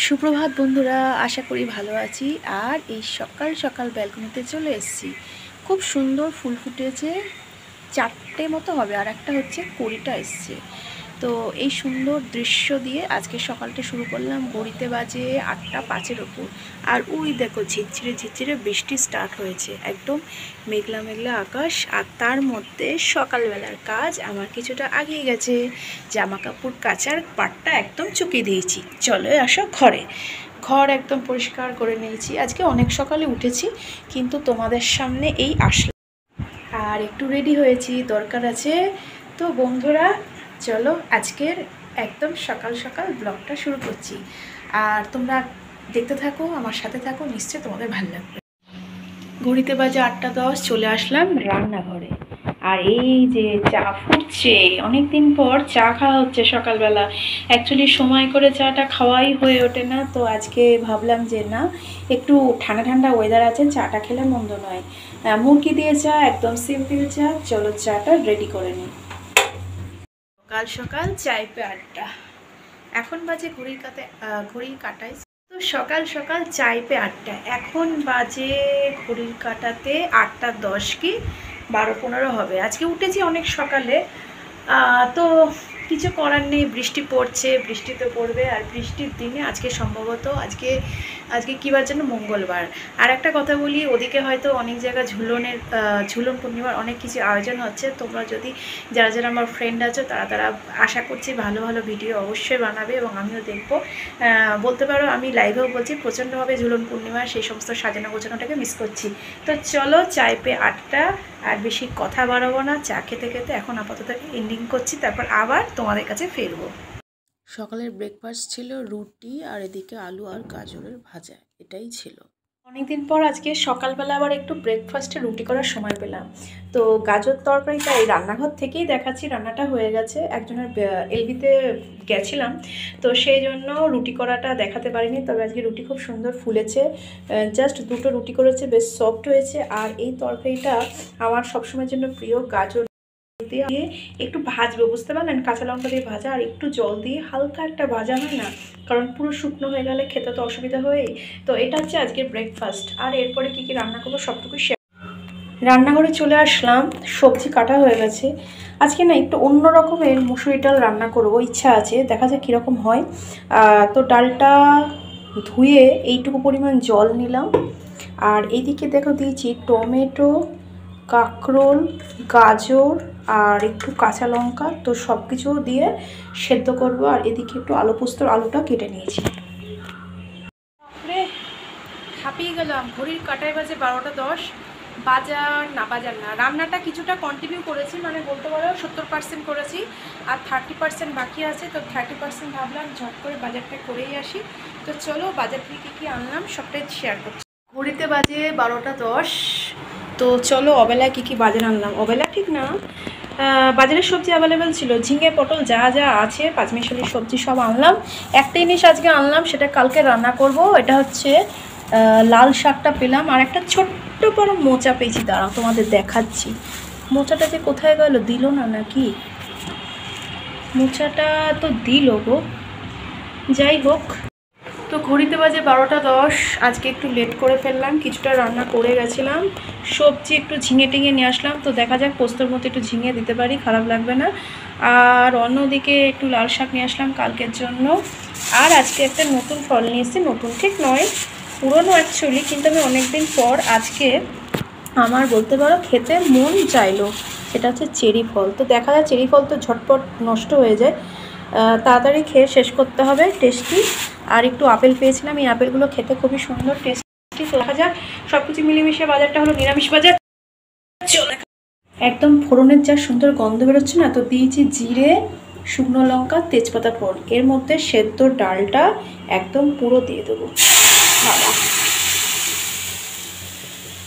সুপ্রভাত বন্ধুরা, আশা করি ভালো আছি। আর এই সকাল সকাল ব্যালকনিতে চলে এসেছি। খুব সুন্দর ফুল ফুটেছে, 4টে মতো হবে, আর একটা হচ্ছে কুড়িটা এসছে। তো এই সুন্দর দৃশ্য দিয়ে আজকে সকালটা শুরু করলাম। ঘড়িতে বাজে 8টা 5-এর ওপর। আর ওই দেখো ঝিরঝিরে ঝিরঝিরে বৃষ্টি স্টার্ট হয়েছে, একদম মেঘলা মেঘলা আকাশ। আর তার মধ্যে সকালবেলার কাজ আমার কিছুটা আগিয়ে গেছে। জামা কাপড় কাচার পাটটা একদম চুকিয়ে দিয়েছি। চলো আসো ঘরে। ঘর একদম পরিষ্কার করে নিয়েছি। আজকে অনেক সকালে উঠেছি, কিন্তু তোমাদের সামনে এই আসলাম। আর একটু রেডি হয়েছি, দরকার আছে। তো বন্ধুরা চলো আজকের একদম সকাল সকাল ব্লগটা শুরু করছি। আর তোমরা দেখতে থাকো, আমার সাথে থাকো, নিশ্চয়ই তোমাদের ভালো লাগবে। ঘড়িতে বাজে 8টা 10, চলে আসলাম রান্নাঘরে। আর এই যে চা ফুটছে, অনেক দিন পর চা খাওয়া হচ্ছে সকালবেলা। অ্যাকচুয়ালি সময় করে চাটা খাওয়াই হয়ে ওঠে না, তো আজকে ভাবলাম যে না, একটু ঠান্ডা ঠান্ডা ওয়েদার আছে, চাটা খেলে মন্দ নয়। মুরগি দিয়ে চা, একদম সিম্পল চা। চলো চাটা রেডি করে নিই। সকাল সকাল চায় পে আড্ডা। এখন বাজে ঘড়ির কাটায়। তো সকাল সকাল চায় পে 8টা, এখন বাজে ঘড়ির কাটাতে 8টা 10 কি 12-15 হবে। আজকে উঠেছি অনেক সকালে। তো কিছু করার নেই, বৃষ্টি পড়ছে, বৃষ্টি তো পড়বে। আর বৃষ্টির দিনে আজকে সম্ভবত আজকে কী বার যেন, মঙ্গলবার। আর একটা কথা বলি, ওদিকে হয়তো অনেক জায়গায় ঝুলন পূর্ণিমার অনেক কিছু আয়োজন হচ্ছে। তোমরা যদি যারা যারা আমার ফ্রেন্ড আছো, তারা আশা করছি ভালো ভালো ভিডিও অবশ্যই বানাবে এবং আমিও দেখবো। বলতে পারো আমি লাইভেও বলছি, প্রচণ্ডভাবে ঝুলন পূর্ণিমা সেই সমস্ত সাজানো গোছানোটাকে মিস করছি। তো চলো চায় পে 8টা, আর বেশি কথা বাড়াবো না। চা খেতে খেতে এখন আপাতত এন্ডিং করছি, তারপর আবার তোমাদের কাছে ফিরবো। সকালের ব্রেকফাস্ট ছিল রুটি, আর এদিকে আলু আর গাজরের ভাজা, এটাই ছিল। অনেকদিন পর আজকে সকালবেলা আবার একটু ব্রেকফাস্টে রুটি করার সময় পেলাম। তো গাজর তরকারিটা এই রান্নাঘর থেকেই দেখাচ্ছি, রান্নাটা হয়ে গেছে। একজনের এলবিতে গেছিলাম, তো সেই জন্য রুটি করাটা দেখাতে পারিনি। তবে আজকে রুটি খুব সুন্দর ফুলেছে, জাস্ট 2টো রুটি করেছে, বেশ সফট হয়েছে। আর এই তরকারিটা আমার সবসময়ের জন্য প্রিয়। গাজর দিয়ে একটু ভাজবো, বুঝতে পারলেন, কাঁচা লঙ্কা দিয়ে ভাজা, আর একটু জল দিয়ে হালকা একটা ভাজা হয় না, কারণ পুরো শুকনো হয়ে গেলে খেতে তো অসুবিধা হয়। তো এটা হচ্ছে আজকের ব্রেকফাস্ট। আর এরপরে কি কি রান্না করবো সবটুকু শেয়ার। রান্নাঘরে চলে আসলাম, সবজি কাটা হয়ে গেছে। আজকে না একটু অন্য রকমের মুসুরি ডাল রান্না করবো, ইচ্ছা আছে, দেখা যাক কীরকম হয়। তো ডালটা ধুয়ে এইটুকু পরিমাণ জল নিলাম। আর এইদিকে দেখো দিয়েছি টমেটো, কাঁকরোল, গাজর আর একটু কাঁচা লঙ্কা। তো সব কিছু দিয়ে সেদ্ধ করবো। আর এদিকে একটু আলু পোস্তর আলুটা কেটে নিয়েছি। তারপরে হাঁপিয়ে গেলাম, ঘড়ির কাটায় বাজে 12টা 10। বাজার না, রান্নাটা কিছুটা কন্টিনিউ করেছি, মানে বলতে পারো 70% করেছি, আর 30% বাকি আছে। তো 30% ভাবলাম ঝট করে বাজারটা করেই আসি। তো চলো বাজার থেকে কী কী আনলাম সবটাই শেয়ার করছি। ঘড়িতে বাজে 12টা 10। তো চলো অবেলায় কী কী বাজার আনলাম, অবেলা ঠিক না, বাজারের সবজি অ্যাভেলেবেল ছিল, ঝিঙে পটল যা যা আছে পাঁচমিশালি সবজি সব আনলাম। একটা জিনিস আজকে আনলাম, সেটা কালকে রান্না করব। এটা হচ্ছে লাল শাকটা পেলাম, আর একটা ছোট্ট বড় মোচা পেয়েছি, দাঁড়াও তোমাদের দেখাচ্ছি। মোচাটা যে কোথায় গেল, দিল না নাকি? মোচাটা তো দিল গো, যাই হোক। তো ঘড়িতে বাজে 12টা 10। আজকে একটু লেট করে ফেললাম, কিছুটা রান্না করে গেছিলাম। সবজি একটু ঝিঙে টিঙে নিয়ে আসলাম, তো দেখা যাক পোস্তর মতো একটু ঝিঙে দিতে পারি, খারাপ লাগবে না। আর অন্যদিকে একটু লাল শাক নিয়ে আসলাম কালকের জন্য। আর আজকে একটা নতুন ফল নিয়ে এসেছি, নতুন ঠিক নয়, পুরনো অ্যাকচুয়ালি, কিন্তু আমি অনেকদিন পর আজকে আমার বলতে পারো খেতে মন চাইলো। সেটা হচ্ছে চেরি ফল। তো দেখা যায় চেরি ফল তো ঝটপট নষ্ট হয়ে যায়, তাড়াতাড়ি খেয়ে শেষ করতে হবে, টেস্টি। আর একটু আপেল পেয়েছিলাম, এই আপেলগুলো খেতে খুবই সুন্দর টেস্টি। তো দেখা যাক, সব কিছু মিলেমিশে বাজারটা হলো নিরামিষ বাজার। একদম ফোড়নের যা সুন্দর গন্ধ বেরোচ্ছে না, তো দিয়েছি জিরে, শুকনো লঙ্কা, তেজপাতা ফোড়ন। এর মধ্যে সেদ্ধ ডালটা একদম পুরো দিয়ে দেবো। বাবা,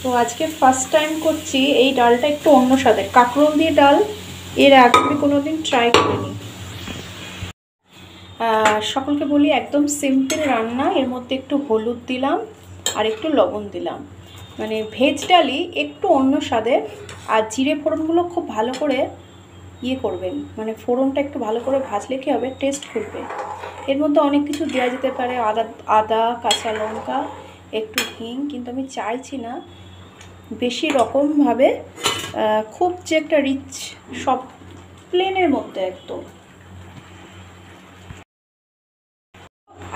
তো আজকে ফার্স্ট টাইম করছি এই ডালটা, একটু অন্য স্বাদের, কাঁকরোল দিয়ে ডাল। এর আগে আমি কোনোদিন ট্রাই করিনি। সকলকে বলি একদম সিম্পল রান্না। এর মধ্যে একটু হলুদ দিলাম আর একটু লবণ দিলাম, মানে ভেজ ডালই, একটু অন্য স্বাদের। আর জিরে ফোড়নগুলো খুব ভালো করে করবেন, মানে ফোড়নটা একটু ভালো করে ভাজলে কী হবে, টেস্ট খুলবে। এর মধ্যে অনেক কিছু দেওয়া যেতে পারে, আদা, কাঁচা লঙ্কা, একটু হিং, কিন্তু আমি চাইছি না বেশি রকমভাবে, খুব যে একটা রিচ, সব প্লেনের মধ্যে একদম।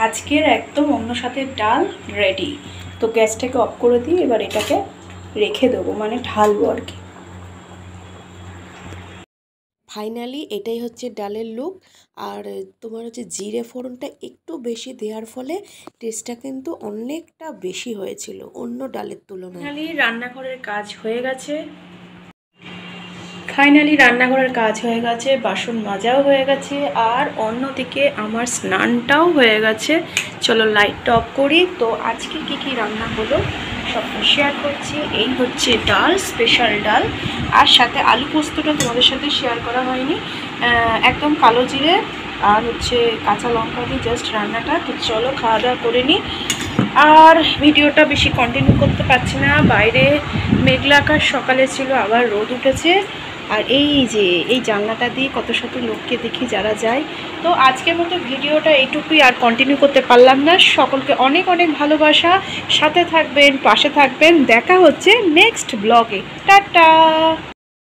আজকের একদম অন্য স্বাদের ডাল রেডি। তো গ্যাসটাকে অফ করে দিই, এবার এটাকে রেখে দেবো, মানে ঢালবো আর কি। ফাইনালি এটাই হচ্ছে ডালের লুক। আর তোমার হচ্ছে জিরে ফোড়নটা একটু বেশি দেওয়ার ফলে টেস্টটা কিন্তু অনেকটা বেশি হয়েছিল অন্য ডালের তুলনায়। ফাইনালি রান্নাঘরের কাজ হয়ে গেছে, বাসন মাজাও হয়ে গেছে, আর অন্যদিকে আমার স্নানটাও হয়ে গেছে। চলো লাইটটা অফ করি। তো আজকে কি কি রান্না হলো সব শেয়ার করছি। এই হচ্ছে ডাল, স্পেশাল ডাল, আর সাথে আলু পোস্তটা তোমাদের সাথে শেয়ার করা হয়নি, একদম কালো জিরে আর হচ্ছে কাঁচা লঙ্কা দিয়ে জাস্ট রান্নাটা। তো চলো খাওয়া দাওয়া করে নিই। আর ভিডিওটা বেশি কন্টিনিউ করতে পারছি না, বাইরে মেঘলা আকাশ সকালে ছিল, আবার রোদ উঠেছে। আর এই যে এই জানলাটা দিয়ে কত শত লোককে দেখি যারা যায়। তো আজকের মতো ভিডিওটা এইটুকুই, আর কন্টিনিউ করতে পারলাম না। সকলকে অনেক অনেক ভালোবাসা, সাথে থাকবেন, পাশে থাকবেন। দেখা হচ্ছে নেক্সট ব্লগে। টাটা।